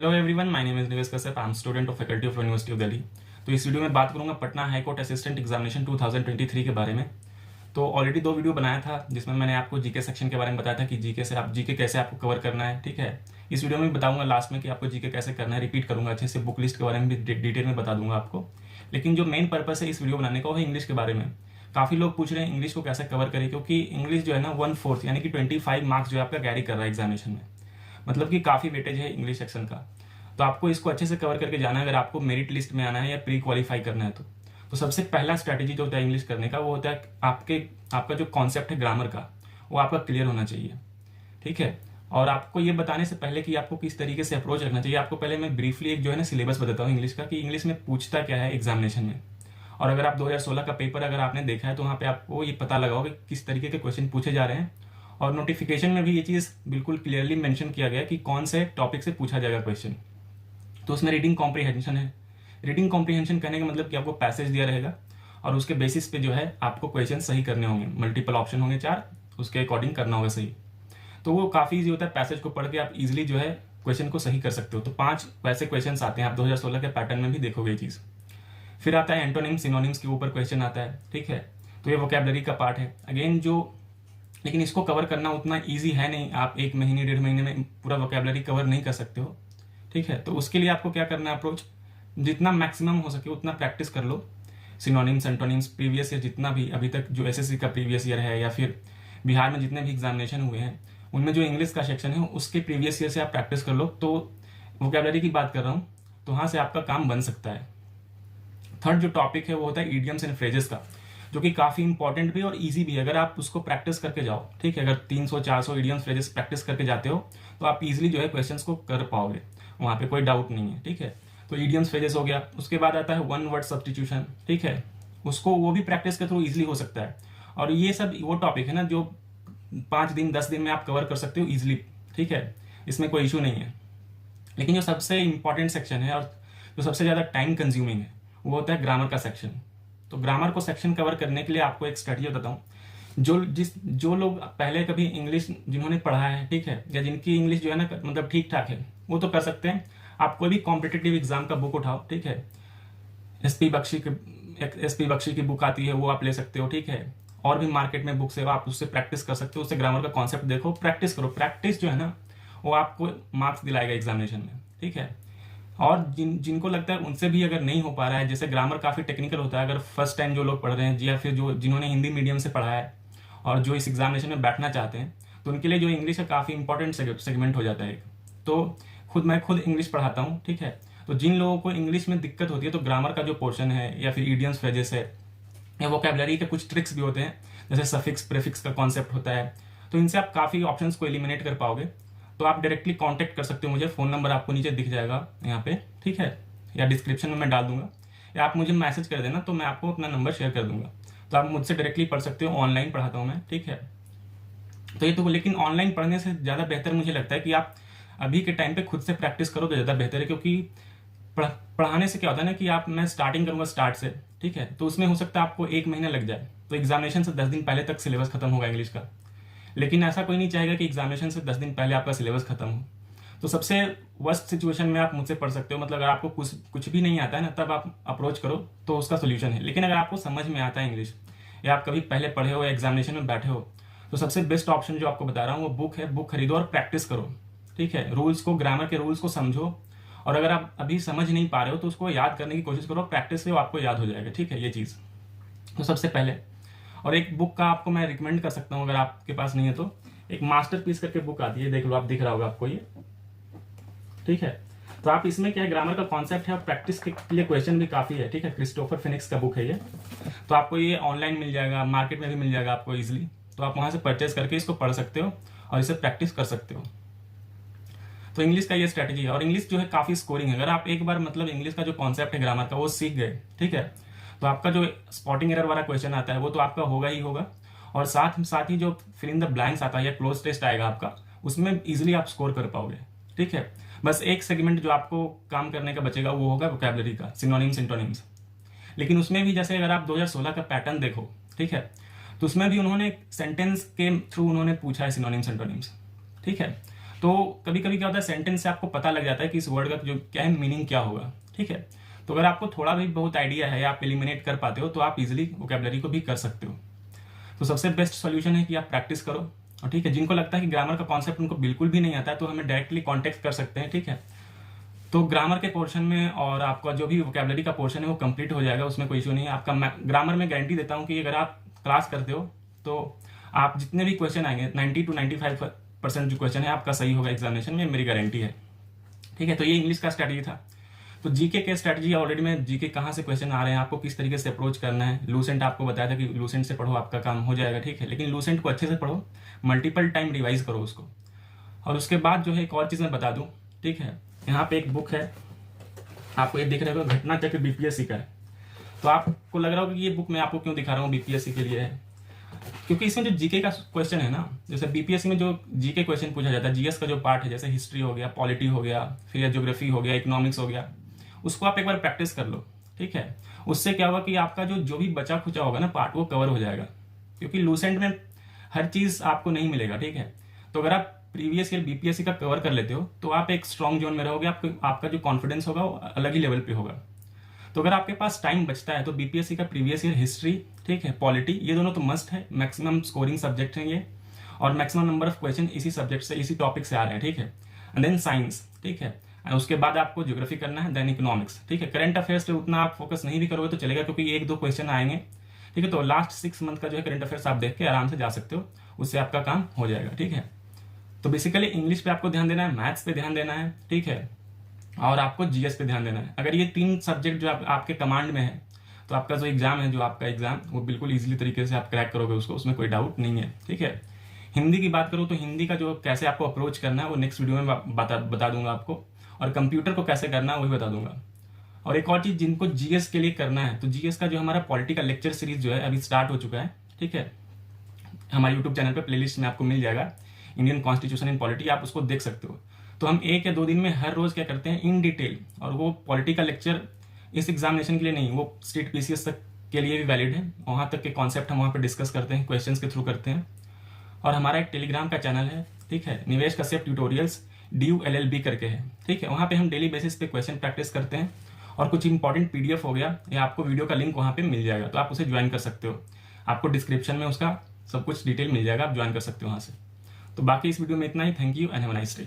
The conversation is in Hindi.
Hello everyone, my name is Nivesh Kashyap. I am student of faculty of university of Delhi. तो इस वीडियो में बात करूंगा Patna high court assistant examination 2023 के बारे में। तो ऑलरेडी 2 वीडियो बनाया था जिसमें मैंने आपको जीके सेक्शन के बारे में बताया था कि जीके कैसे आपको कवर करना है। ठीक है, इस वीडियो में बताऊंगा लास्ट में कि आपको जीके कैसे करना है। रिपीट करूंगा अच्छे से, बुक लिस्ट के बारे में भी डिटेल में बता दूंगा आपको। लेकिन जो मेन पर्पस है इस वीडियो बनाने का वो है इंग्लिश के बारे में। काफ़ी लोग पूछ रहे हैं इंग्लिश को कैसे कवर करें, क्योंकि इंग्लिश जो है ना 1/4 यानी कि 25 मार्क्स जो है आपका कैरी कर रहा है एग्जामिनेशन में। मतलब कि काफ़ी वेटेज है इंग्लिश सेक्शन का। तो आपको इसको अच्छे से कवर करके जाना है अगर आपको मेरिट लिस्ट में आना है या प्री क्वालिफाई करना है तो सबसे पहला स्ट्रैटेजी जो होता है इंग्लिश करने का वो होता है आपका जो कॉन्सेप्ट है ग्रामर का वो आपका क्लियर होना चाहिए। ठीक है, और आपको ये बताने से पहले कि आपको किस तरीके से अप्रोच रखना चाहिए, आपको पहले मैं ब्रीफली एक जो है ना सिलेबस बताता हूँ इंग्लिश का कि इंग्लिश में पूछता क्या है एग्जामिनेशन में। और अगर आप 2016 का पेपर अगर आपने देखा है तो वहाँ पे आपको ये पता लगा होगा कि किस तरीके के क्वेश्चन पूछे जा रहे हैं। और नोटिफिकेशन में भी ये चीज़ बिल्कुल क्लियरली मेंशन किया गया कि कौन से टॉपिक से पूछा जाएगा क्वेश्चन। तो उसमें रीडिंग कॉम्प्रीहेंशन है। रीडिंग कॉम्प्रीहेंशन करने का मतलब कि आपको पैसेज दिया रहेगा और उसके बेसिस पे जो है आपको क्वेश्चन सही करने होंगे। मल्टीपल ऑप्शन होंगे 4, उसके अकॉर्डिंग करना होगा सही। तो वो काफ़ी ईजी होता है, पैसेज को पढ़ के आप इजीली जो है क्वेश्चन को सही कर सकते हो। तो 5 वैसे क्वेश्चन आते हैं, आप 2016 के पैटर्न में भी देखोगे ये चीज़। फिर आता है एंटोनिम्स सिनोनिम्स के ऊपर क्वेश्चन आता है। ठीक है, तो ये वोकैबलरी का पार्ट है अगेन लेकिन इसको कवर करना उतना ईजी है नहीं। आप 1 महीने 1.5 महीने में पूरा वोकैबलरी कवर नहीं कर सकते हो। ठीक है, तो उसके लिए आपको क्या करना है, अप्रोच जितना मैक्सिमम हो सके उतना प्रैक्टिस कर लो। सिनोनिम्स एंटोनिम्स प्रीवियस ईयर जितना भी अभी तक जो एसएससी का प्रीवियस ईयर है या फिर बिहार में जितने भी एग्जामिनेशन हुए हैं उनमें जो इंग्लिश का सेक्शन है उसके प्रीवियस ईयर से आप प्रैक्टिस कर लो। तो वोकैबलरी की बात कर रहा हूँ, तो वहाँ से आपका काम बन सकता है। थर्ड जो टॉपिक है वो होता है ईडियम्स एंड फ्रेजेस का, जो कि काफ़ी इंपॉर्टेंट भी और इजी भी है अगर आप उसको प्रैक्टिस करके जाओ। ठीक है, अगर 300-400 ईडियम्स फ्रेजेस प्रैक्टिस करके जाते हो तो आप इजीली जो है क्वेश्चंस को कर पाओगे, वहाँ पे कोई डाउट नहीं है। ठीक है, तो ईडियम्स फ्रेजेस हो गया। उसके बाद आता है 1 वर्ड सब्स्टिट्यूशन। ठीक है, उसको वो भी प्रैक्टिस के थ्रू इजीली हो सकता है। और ये सब वो टॉपिक है ना जो 5 दिन 10 दिन में आप कवर कर सकते हो इजीली। ठीक है, इसमें कोई इशू नहीं है। लेकिन जो सबसे इंपॉर्टेंट सेक्शन है और जो सबसे ज़्यादा टाइम कंज्यूमिंग है वो होता है ग्रामर का सेक्शन। तो ग्रामर को सेक्शन कवर करने के लिए आपको एक स्ट्रेटजी बताता हूँ। जो लोग पहले कभी इंग्लिश जिन्होंने पढ़ा है, ठीक है, या जिनकी इंग्लिश जो है ना मतलब ठीक ठाक है, वो तो कर सकते हैं। आप कोई भी कॉम्पिटिटिव एग्जाम का बुक उठाओ। ठीक है, एसपी बख्शी की बुक आती है वो आप ले सकते हो। ठीक है, और भी मार्केट में बुक्स है आप उससे प्रैक्टिस कर सकते हो। उससे ग्रामर का कॉन्सेप्ट देखो, प्रैक्टिस करो। प्रैक्टिस जो है ना वो आपको मार्क्स दिलाएगा एग्जामिनेशन में। ठीक है, और जिनको लगता है उनसे भी अगर नहीं हो पा रहा है, जैसे ग्रामर काफ़ी टेक्निकल होता है, अगर फर्स्ट टाइम जो लोग पढ़ रहे हैं या फिर जिन्होंने हिंदी मीडियम से पढ़ा है और जो इस एग्जामिनेशन में बैठना चाहते हैं, तो उनके लिए जो इंग्लिश है काफ़ी इंपॉर्टेंट सेगमेंट हो जाता है। तो मैं खुद इंग्लिश पढ़ाता हूँ। ठीक है, तो जिन लोगों को इंग्लिश में दिक्कत होती है तो ग्रामर का जो पोर्शन है या फिर ईडियम्स फ्रेजेस है या वोकैबलरी के कुछ ट्रिक्स भी होते हैं, जैसे सफिक्स प्रीफिक्स का कॉन्सेप्ट होता है, तो इनसे आप काफ़ी ऑप्शंस को एलिमिनेट कर पाओगे। तो आप डायरेक्टली कांटेक्ट कर सकते हो मुझे, फ़ोन नंबर आपको नीचे दिख जाएगा यहाँ पे। ठीक है, या डिस्क्रिप्शन में मैं डाल दूंगा, या आप मुझे मैसेज कर देना तो मैं आपको अपना नंबर शेयर कर दूंगा। तो आप मुझसे डायरेक्टली पढ़ सकते हो, ऑनलाइन पढ़ाता हूँ मैं। ठीक है, तो ये तो लेकिन ऑनलाइन पढ़ने से ज़्यादा बेहतर मुझे लगता है कि आप अभी के टाइम पे खुद से प्रैक्टिस करो तो ज़्यादा बेहतर है। क्योंकि पढ़ाने से क्या होता है ना कि मैं स्टार्टिंग करूँगा स्टार्ट से। ठीक है, तो उसमें हो सकता है आपको 1 महीना लग जाए, तो एग्जामिनेशन से 10 दिन पहले तक सिलेबस खत्म होगा इंग्लिश का। लेकिन ऐसा कोई नहीं चाहेगा कि एग्जामिनेशन से 10 दिन पहले आपका सिलेबस खत्म हो। तो सबसे वर्स्ट सिचुएशन में आप मुझसे पढ़ सकते हो, मतलब अगर आपको कुछ भी नहीं आता है ना तब आप अप्रोच करो तो उसका सोल्यूशन है। लेकिन अगर आपको समझ में आता है इंग्लिश या आप कभी पहले पढ़े हो या एग्जामिनेशन में बैठे हो, तो सबसे बेस्ट ऑप्शन जो आपको बता रहा हूँ वो बुक है। बुक खरीदो और प्रैक्टिस करो। ठीक है, रूल्स को, ग्रामर के रूल्स को समझो, और अगर आप अभी समझ नहीं पा रहे हो तो उसको याद करने की कोशिश करो। प्रैक्टिस से वो आपको याद हो जाएगा। ठीक है, ये चीज़ तो सबसे पहले। और एक बुक का आपको मैं रिकमेंड कर सकता हूँ अगर आपके पास नहीं है तो, एक मास्टरपीस करके बुक आती है, देख लो, आप दिख रहा होगा आपको ये। ठीक है, तो आप इसमें क्या है, ग्रामर का कॉन्सेप्ट है और प्रैक्टिस के लिए क्वेश्चन भी काफ़ी है। ठीक है, क्रिस्टोफर फिनिक्स का बुक है ये। तो आपको ये ऑनलाइन मिल जाएगा, मार्केट में भी मिल जाएगा आपको ईजिली। तो आप वहाँ से परचेज करके इसको पढ़ सकते हो और इसे प्रैक्टिस कर सकते हो। तो इंग्लिश का ये स्ट्रैटेजी है। और इंग्लिश जो है काफ़ी स्कोरिंग है। अगर आप एक बार मतलब इंग्लिश का जो कॉन्सेप्ट है ग्रामर का वो सीख गए, ठीक है, तो आपका जो स्पॉटिंग एरर वाला क्वेश्चन आता है वो तो आपका होगा ही होगा, और साथ ही जो फिल इन द ब्लैंक्स आता है या क्लोज टेस्ट आएगा आपका, उसमें इजीली आप स्कोर कर पाओगे। ठीक है, बस एक सेगमेंट जो आपको काम करने का बचेगा वो होगा वोकैबलरी का, सिनोनिम्स एंटोनिम्स। लेकिन उसमें भी जैसे अगर आप 2016 का पैटर्न देखो, ठीक है, तो उसमें भी उन्होंने सेंटेंस के थ्रू उन्होंने पूछा है सिनोनिम्स एंटोनिम्स। ठीक है, तो कभी कभी क्या होता है, सेंटेंस से आपको पता लग जाता है कि इस वर्ड का जो क्या है मीनिंग क्या होगा, ठीक है। तो अगर आपको थोड़ा भी बहुत आइडिया है या आप एलिमिनेट कर पाते हो तो आप इजिली वोकेबलरी को भी कर सकते हो। तो सबसे बेस्ट सॉल्यूशन है कि आप प्रैक्टिस करो, और ठीक है, जिनको लगता है कि ग्रामर का कॉन्सेप्ट उनको बिल्कुल भी नहीं आता है तो हमें डायरेक्टली कॉन्टेक्ट कर सकते हैं, ठीक है। तो ग्रामर के पोर्शन में और आपका जो भी वोकेबलरी का पोर्शन है वो कंप्लीट हो जाएगा, उसमें कोई इशू नहीं है आपका। ग्रामर में गारंटी देता हूँ कि अगर आप क्लास करते हो तो आप जितने भी क्वेश्चन आएंगे 90 to 95% जो क्वेश्चन है आपका सही होगा एग्जामिनेशन में, मेरी गारंटी है, ठीक है। तो ये इंग्लिश का स्ट्रैटेजी था। तो जीके के स्ट्रैटेजी ऑलरेडी मैं जीके कहाँ से क्वेश्चन आ रहे हैं, आपको किस तरीके से अप्रोच करना है, लूसेंट आपको बताया था कि लूसेंट से पढ़ो आपका काम हो जाएगा, ठीक है। लेकिन लूसेंट को अच्छे से पढ़ो, मल्टीपल टाइम रिवाइज करो उसको। और उसके बाद जो है एक और चीज़ मैं बता दूँ, ठीक है, यहाँ पे एक बुक है, आपको ये दिख रहा होगा, घटना चक्र बीपीएससी का है। तो आपको लग रहा होगा कि ये बुक मैं आपको क्यों दिखा रहा हूँ, बीपीएससी के लिए है, क्योंकि इसमें जो जीके का क्वेश्चन है ना, जैसे बीपीएससी में जो जीके क्वेश्चन पूछा जाता है, जीएस का जो पार्ट है, जैसे हिस्ट्री हो गया, पॉलिटी हो गया, फिर ज्योग्राफी हो गया, इकोनॉमिक्स हो गया, उसको आप एक बार प्रैक्टिस कर लो, ठीक है। उससे क्या होगा कि आपका जो भी बचा खुचा होगा ना पार्ट, वो कवर हो जाएगा, क्योंकि लूसेंट में हर चीज़ आपको नहीं मिलेगा, ठीक है। तो अगर आप प्रीवियस ईयर बीपीएससी का कवर कर लेते हो तो आप एक स्ट्रॉन्ग जोन में रहोगे, आपका जो कॉन्फिडेंस होगा वो अलग ही लेवल पे होगा। तो अगर आपके पास टाइम बचता है तो बीपीएससी का प्रीवियस ईयर हिस्ट्री, ठीक है, पॉलिटी, ये दोनों तो मस्ट है, मैक्सिमम स्कोरिंग सब्जेक्ट हैं ये, और मैक्सिमम नंबर ऑफ क्वेश्चन इसी सब्जेक्ट से, इसी टॉपिक से आ रहे हैं, ठीक है। एंड देन साइंस, ठीक है, और उसके बाद आपको ज्योग्राफी करना है, देन इकोनॉमिक्स, ठीक है। करंट अफेयर्स पे उतना आप फोकस नहीं भी करोगे तो चलेगा, क्योंकि एक दो क्वेश्चन आएंगे, ठीक है। तो लास्ट 6 मंथ का जो है करंट अफेयर्स आप देख के आराम से जा सकते हो, उससे आपका काम हो जाएगा, ठीक है। तो बेसिकली इंग्लिश पे आपको ध्यान देना है, मैथ्स पे ध्यान देना है, ठीक है, और आपको जीएस पे ध्यान देना है। अगर ये 3 सब्जेक्ट जो आपके कमांड में है तो आपका जो एग्जाम है, जो आपका एग्जाम, वो बिल्कुल इजीली तरीके से आप क्रैक करोगे उसको, उसमें कोई डाउट नहीं है, ठीक है। हिंदी की बात करूँ तो हिंदी का जो कैसे आपको अप्रोच करना है वो नेक्स्ट वीडियो में बता दूंगा आपको, और कंप्यूटर को कैसे करना है वही बता दूंगा। और एक और चीज़, जिनको जीएस के लिए करना है तो जीएस का जो हमारा पॉलिटिकल लेक्चर सीरीज जो है अभी स्टार्ट हो चुका है, ठीक है। हमारे यूट्यूब चैनल पर प्लेलिस्ट में आपको मिल जाएगा, इंडियन कॉन्स्टिट्यूशन इन पॉलिटी, आप उसको देख सकते हो। तो हम 1 या 2 दिन में हर रोज क्या करते हैं, इन डिटेल, और वो पॉलिटिकल लेक्चर इस एग्जामिनेशन के लिए नहीं, वो स्टेट पीसीएस तक के लिए भी वैलिड है, वहाँ तक के कॉन्सेप्ट हम वहाँ पे डिस्कस करते हैं, क्वेश्चंस के थ्रू करते हैं। और हमारा एक टेलीग्राम का चैनल है, ठीक है, निवेश कश्यप ट्यूटोरियल्स DULLB करके है, ठीक है। वहाँ पे हम डेली बेसिस पे क्वेश्चन प्रैक्टिस करते हैं, और कुछ इंपॉर्टेंट PDF हो गया, या आपको वीडियो का लिंक वहाँ पे मिल जाएगा, तो आप उसे ज्वाइन कर सकते हो, आपको डिस्क्रिप्शन में उसका सब कुछ डिटेल मिल जाएगा, आप ज्वाइन कर सकते हो वहाँ से। तो बाकी इस वीडियो में इतना ही, thank you and have a nice day.